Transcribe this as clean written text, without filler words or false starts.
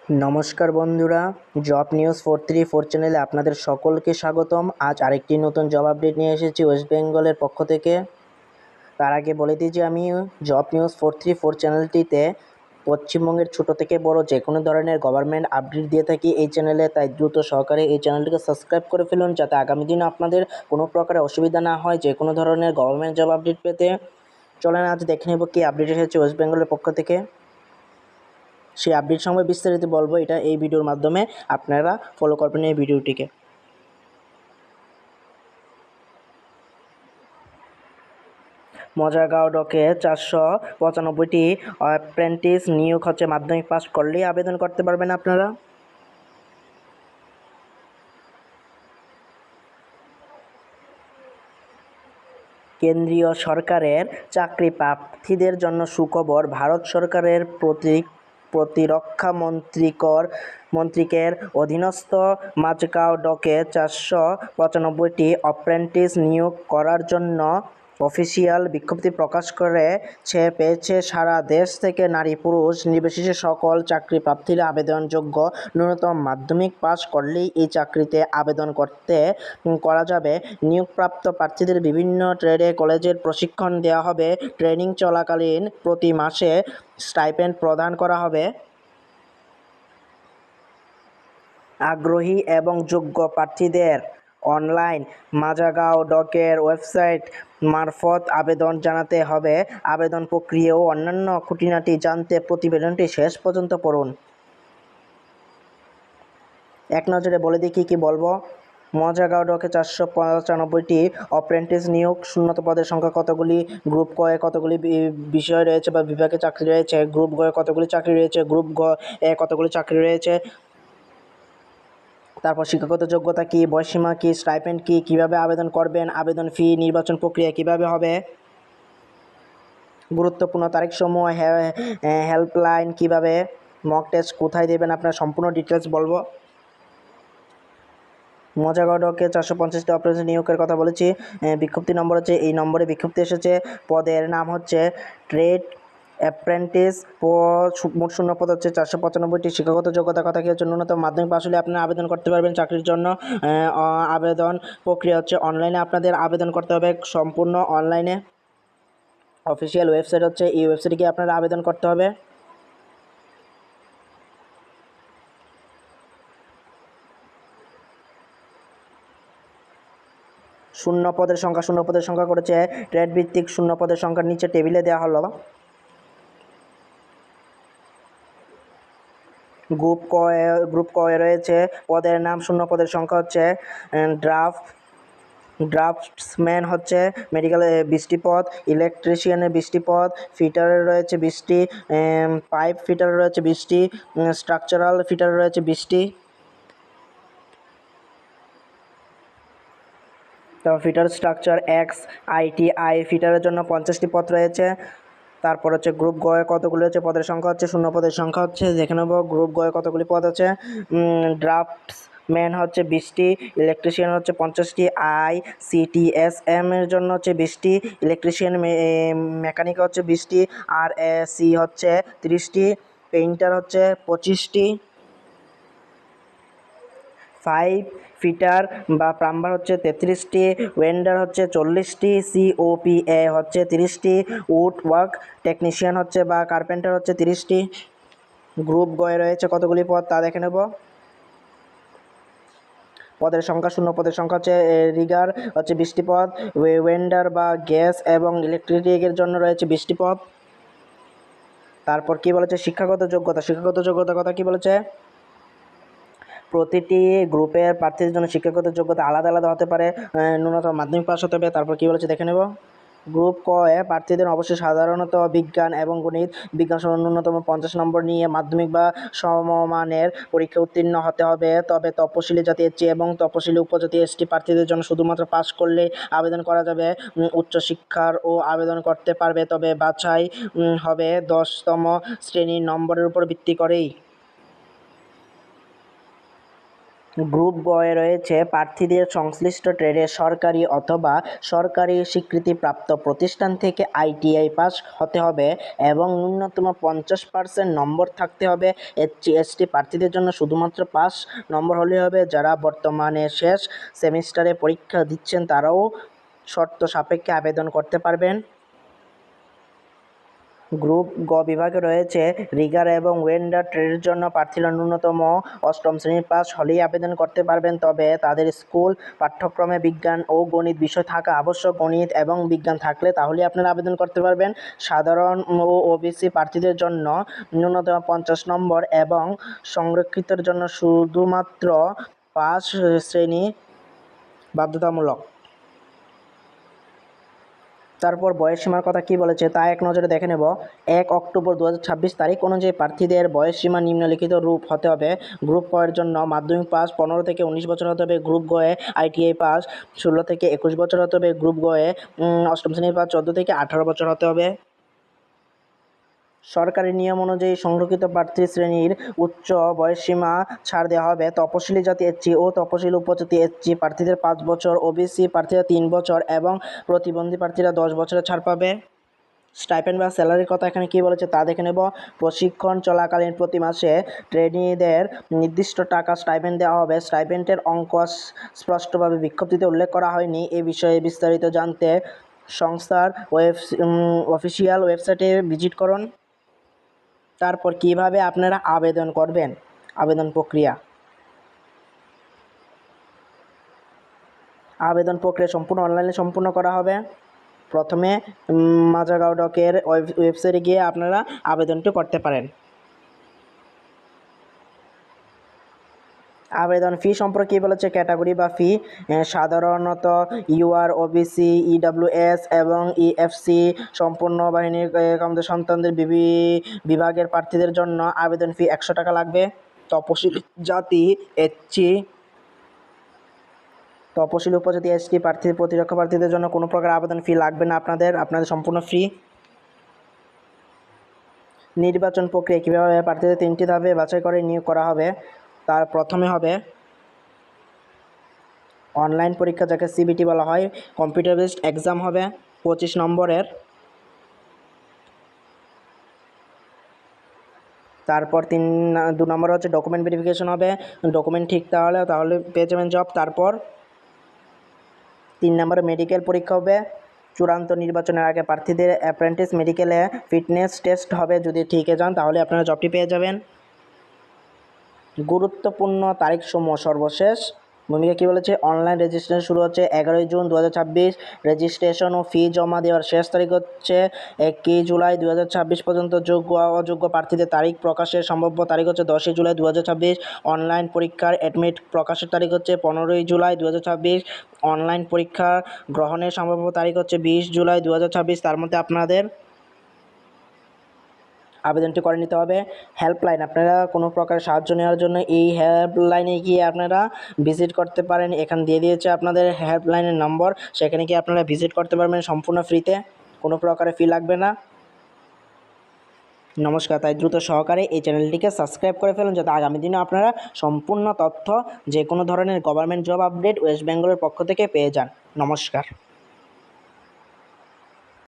নমস্কার বন্ধুরা, job news 434 চ্যানেলে আপনাদের সকলকে স্বাগতম। আজ আরেকটি নতুন জব আপডেট নিয়ে এসেছি ওয়েস্ট বেঙ্গলের পক্ষ থেকে। তার আগে বলে দিই যে আমি জব নিউজ 434 চ্যানেলটিতে পশ্চিমবঙ্গের ছোট থেকে বড় যে কোনো ধরনের গভর্নমেন্ট আপডেট দিয়ে থাকি এই চ্যানেলে। তাই দ্রুত সহকারে এই চ্যানেলটিকে সাবস্ক্রাইব করে ফেলুন, যাতে আগামী দিনে আপনাদের কোনো প্রকারের অসুবিধা না হয় যে কোনো ধরনের গভর্নমেন্ট জব আপডেট পেতে। চলেন আজ দেখে নেব কি আপডেট এসেছে ওয়েস্ট বেঙ্গলের পক্ষ থেকে। সেই আপডেট সম্পর্কে বিস্তারিত বলবো এটা এই ভিডিওর মাধ্যমে, আপনারা ফলো করবেন এই ভিডিওটিকে। মজারগাঁও ডকে 495টি অ্যাপ্রেন্টিস নিয়োগ হচ্ছে। মাধ্যমিক পাস করলেই আবেদন করতে পারবেন আপনারা। কেন্দ্রীয় সরকারের চাকরি প্রার্থীদের জন্য সুখবর। ভারত সরকারের প্রতিরক্ষা মন্ত্রীকের অধীনস্থ মাজগাঁও ডকে 495টি অ্যাপ্রেন্টিস নিয়োগ করার জন্য অফিসিয়াল বিজ্ঞপ্তি প্রকাশ পেয়েছে। সারা দেশ থেকে নারী পুরুষ নির্বিশেষে সকল চাকরি প্রার্থীরা আবেদনযোগ্য। ন্যূনতম মাধ্যমিক পাস করলেই এই চাকরিতে আবেদন করা যাবে। নিয়োগপ্রাপ্ত প্রার্থীদের বিভিন্ন ট্রেডে কলেজের প্রশিক্ষণ দেওয়া হবে। ট্রেনিং চলাকালীন প্রতি মাসে স্টাইপেন্ড প্রদান করা হবে। আগ্রহী এবং যোগ্য প্রার্থীদের অনলাইন মাজগাঁও ডকের ওয়েবসাইট মারফত আবেদন জানাতে হবে। আবেদন প্রক্রিয়া ও অন্যান্য খুঁটিনাটি জানতে প্রতিবেদনটি শেষ পর্যন্ত পড়ুন। এক নজরে বলে দিই কী বলবো। মজারগাঁও ডকে 495টি অ্যাপ্রেন্টিস নিয়োগ। শূন্যত পদের সংখ্যা কতগুলি? গ্রুপ ক এ কতগুলি বিষয় রয়েছে বা বিভাগে চাকরি রয়েছে? গ্রুপ গ এ কতগুলি চাকরি রয়েছে? গ্রুপ গ এ কতগুলি চাকরি রয়েছে? তারপর শিক্ষাগত যোগ্যতা কী, বয়সীমা কী, স্টাইপেন্ড কী, কীভাবে আবেদন করবেন, আবেদন ফি, নির্বাচন প্রক্রিয়া কীভাবে হবে, গুরুত্বপূর্ণ তারিখসমূহ, হেল্পলাইন কীভাবে, মক টেস্ট কোথায় দেবেন, আপনার সম্পূর্ণ ডিটেলস বলবো। মজারগাঁও ডকে 450টি অপারেশন নিয়োগের কথা বলেছি। বিজ্ঞপ্তি নম্বর হচ্ছে এই নম্বরে বিজ্ঞপ্তি এসেছে। পদের নাম হচ্ছে ট্রেড অ্যাপ্রেন্টিস। মোট শূন্য পদ হচ্ছে 495টি। শিক্ষাগত যোগ্যতার কথা কী হচ্ছে? ন্যূনতম মাধ্যমিক পাস হলে আপনারা আবেদন করতে পারবেন চাকরির জন্য। আবেদন প্রক্রিয়া হচ্ছে অনলাইনে আপনাদের আবেদন করতে হবে, সম্পূর্ণ অনলাইনে। অফিসিয়াল ওয়েবসাইট হচ্ছে এই ওয়েবসাইটে গিয়ে আপনারা আবেদন করতে হবে। শূন্য পদের সংখ্যা করেছে ট্রেড ভিত্তিক। শূন্য পদের সংখ্যার নিচে টেবিলে দেওয়া হলো। গ্রুপ ক এ রয়েছে পদের নাম। শূন্য পদের সংখ্যা হচ্ছে ড্রাফটসম্যান হচ্ছে মেডিকেল 20টি পদ, ইলেকট্রিশিয়ানের 20টি পদ, ফিটারের রয়েছে 20টি, পাইপ ফিটারের রয়েছে 20টি, স্ট্রাকচারাল ফিটারের রয়েছে 20টি। তারপর ফিটার স্ট্রাকচার XITI ফিটারের জন্য 50টি পদ রয়েছে। তারপর হচ্ছে গ্রুপ গ এ কতগুলি হচ্ছে? পদের সংখ্যা হচ্ছে শূন্য পদের সংখ্যা হচ্ছে, দেখে নেব গ্রুপ গ এ কতগুলি পদ আছে। ড্রাফটসম্যান হচ্ছে 20টি, ইলেকট্রিশিয়ান হচ্ছে 50টি, ICTSM এর জন্য হচ্ছে 20টি, ইলেকট্রিশিয়ান মেকানিক হচ্ছে 20টি, RAC হচ্ছে 30টি, পেইন্টার হচ্ছে 25টি, 5 ফিটার বা প্লাম্বার হচ্ছে 33টি, ওয়েল্ডার হচ্ছে 40টি, COPA হচ্ছে 30টি, উড ওয়ার্ক টেকনিশিয়ান হচ্ছে বা কার্পেন্টার হচ্ছে 30টি। গ্রুপ গয়ে রয়েছে কতগুলি পদ তা দেখে নেব। পদের সংখ্যা শূন্য পদের সংখ্যা হচ্ছে রিগার হচ্ছে 20টি পদ, ওয়েল্ডার বা গ্যাস এবং ইলেকট্রিকের জন্য রয়েছে 20টি পদ। তারপর কি বলেছে? শিক্ষাগত যোগ্যতা কথা কি বলেছে? প্রতিটি গ্রুপের প্রার্থীদের জন্য শিক্ষাগত যোগ্যতা আলাদা আলাদা হতে পারে। ন্যূনতম মাধ্যমিক পাস হতে হবে। তারপর কী বলেছে দেখে নেব। গ্রুপ ক এ প্রার্থীদের অবশ্যই সাধারণত বিজ্ঞান এবং গণিত, বিজ্ঞান ন্যূনতম 50 নম্বর নিয়ে মাধ্যমিক বা সমমানের পরীক্ষা উত্তীর্ণ হতে হবে। তবে তপশিলি জাতি SC এবং তপশিলি উপজাতি ST প্রার্থীদের জন্য শুধুমাত্র পাস করলেই আবেদন করা যাবে। উচ্চশিক্ষার ও আবেদন করতে পারবে, তবে বাছাই হবে 10তম শ্রেণীর নম্বরের উপর ভিত্তি করেই। গ্রুপ গয়ে রয়েছে প্রার্থীদের সংশ্লিষ্ট ট্রেডে সরকারি অথবা সরকারি স্বীকৃতিপ্রাপ্ত প্রতিষ্ঠান থেকে ITI পাস হতে হবে এবং ন্যূনতম 50% নম্বর থাকতে হবে। SC/ST প্রার্থীদের জন্য শুধুমাত্র পাস নম্বর হলে হবে। যারা বর্তমানে শেষ সেমিস্টারে পরীক্ষা দিচ্ছেন তারাও শর্ত সাপেক্ষে আবেদন করতে পারবেন। গ্রুপ গ বিভাগে রয়েছে রিগার এবং ওয়েল্ডার ট্রেডের জন্য প্রার্থীরা ন্যূনতম 8ম শ্রেণী পাস হলেই আবেদন করতে পারবেন, তবে তাদের স্কুল পাঠ্যক্রমে বিজ্ঞান ও গণিত বিষয় থাকা আবশ্যক। গণিত এবং বিজ্ঞান থাকলে তাহলেই আপনারা আবেদন করতে পারবেন। সাধারণ ও OBC প্রার্থীদের জন্য ন্যূনতম 50 নম্বর এবং সংরক্ষিতের জন্য শুধুমাত্র 5 শ্রেণী বাধ্যতামূলক। তারপর বয়সসীমার কথা কি বলেছে তা এক নজরে দেখে নেব। 1 অক্টোবর 2026 তারিখ অনুযায়ী প্রার্থীদের বয়সসীমা নিম্নলিখিত রূপ হতে হবে। গ্রুপ ক এর জন্য মাধ্যমিক পাস 15 থেকে 19 বছর হতে হবে। গ্রুপ গ এ ITI পাস 16 থেকে 21 বছর হতে হবে। গ্রুপ গ এ 8ম শ্রেণীর পাস 14 থেকে 18 বছর হতে হবে। সরকারি নিয়ম অনুযায়ী সংরক্ষিত প্রার্থী শ্রেণীর উচ্চ বয়সসীমা ছাড় দেওয়া হবে। তপশিলি জাতি SC ও তপশিলি উপজাতি SC প্রার্থীদের 5 বছর, OBC প্রার্থীরা 3 বছর এবং প্রতিবন্ধী প্রার্থীরা 10 বছরের ছাড় পাবে। স্টাইপেন্ড বা স্যালারির কথা এখানে কী বলেছে তা দেখে নেব। প্রশিক্ষণ চলাকালীন প্রতি মাসে ট্রেনিদের নির্দিষ্ট টাকা স্টাইপেন্ড দেওয়া হবে। স্টাইপেন্ডের অঙ্ক স্পষ্টভাবে বিজ্ঞপ্তিতে উল্লেখ করা হয়নি। এ বিষয়ে বিস্তারিত জানতে সংস্থার অফিসিয়াল ওয়েবসাইটে ভিজিট করুন। তারপর কিভাবে আপনারা আবেদন করবেন, আবেদন প্রক্রিয়া সম্পূর্ণ অনলাইনে সম্পূর্ণ করা হবে। প্রথমে মাঝাগাঁও ডকের ওয়েবসাইটে গিয়ে আপনারা আবেদনটি করতে পারেন। আবেদন ফি সম্পর্কে বলেছে ক্যাটাগরি বা ফি সাধারণত UR, OBC, EWS এবং EFC সম্পূর্ণ বাহিনীর সন্তানদের বিভাগের প্রার্থীদের জন্য আবেদন ফি 100 টাকা লাগবে। তপশিলি জাতি SC, তপশিলি উপজাতি ST প্রতিরক্ষা প্রার্থীদের জন্য কোনো প্রকার আবেদন ফি লাগবে না। আপনাদের সম্পূর্ণ ফ্রি। নির্বাচন প্রক্রিয়া কীভাবে প্রার্থীদের 3টি ধাপে বাছাই করে নিয়োগ করা হবে। তার প্রথমে হবে অনলাইন পরীক্ষা, যাকে CBT বলা হয়। কম্পিউটার বেসড এক্সাম হবে 25 নম্বরের। তারপর 2 নম্বর হচ্ছে ডকুমেন্ট ভেরিফিকেশন হবে। ডকুমেন্ট ঠিক তাহলে পেয়ে যাবেন জব। তারপর 3 নম্বরে মেডিকেল পরীক্ষা হবে। চূড়ান্ত নির্বাচনের আগে প্রার্থীদের অ্যাপ্রেন্টিস মেডিকেলে ফিটনেস টেস্ট হবে। যদি ঠিকই যান তাহলে আপনারা জবটি পেয়ে যাবেন। গুরুত্বপূর্ণ তারিখসমূহ সর্বশেষ ভূমিকা কী বলেছে। অনলাইন রেজিস্ট্রেশন শুরু হচ্ছে 11 জুন 2026। রেজিস্ট্রেশন ও ফি জমা দেওয়ার শেষ তারিখ হচ্ছে 1 জুলাই 2026 পর্যন্ত। যোগ্য অযোগ্য প্রার্থীদের তারিখ প্রকাশের সম্ভাব্য তারিখ হচ্ছে 10 জুলাই 2026। অনলাইন পরীক্ষার অ্যাডমিট প্রকাশের তারিখ হচ্ছে 15 জুলাই 2026। অনলাইন পরীক্ষা গ্রহণের সম্ভাব্য তারিখ হচ্ছে 20 জুলাই 2026। তার মধ্যে আপনাদের আবেদনটি করে নিতে হবে। হেল্পলাইন, আপনারা কোনো প্রকার সাহায্য নেওয়ার জন্য এই হেল্পলাইনে গিয়ে আপনারা ভিজিট করতে পারেন। এখানে দিয়ে দিয়েছে আপনাদের হেল্পলাইনের নম্বর, সেখানে গিয়ে আপনারা ভিজিট করতে পারবেন সম্পূর্ণ ফ্রিতে, কোনো প্রকারের ফি লাগবে না। নমস্কার, তাই দ্রুত সহকারে এই চ্যানেলটিকে সাবস্ক্রাইব করে ফেলুন যাতে আগামী দিনে আপনারা সম্পূর্ণ তথ্য যে কোনো ধরনের গভর্নমেন্ট জব আপডেট ওয়েস্ট বেঙ্গলের পক্ষ থেকে পেয়ে যান। নমস্কার।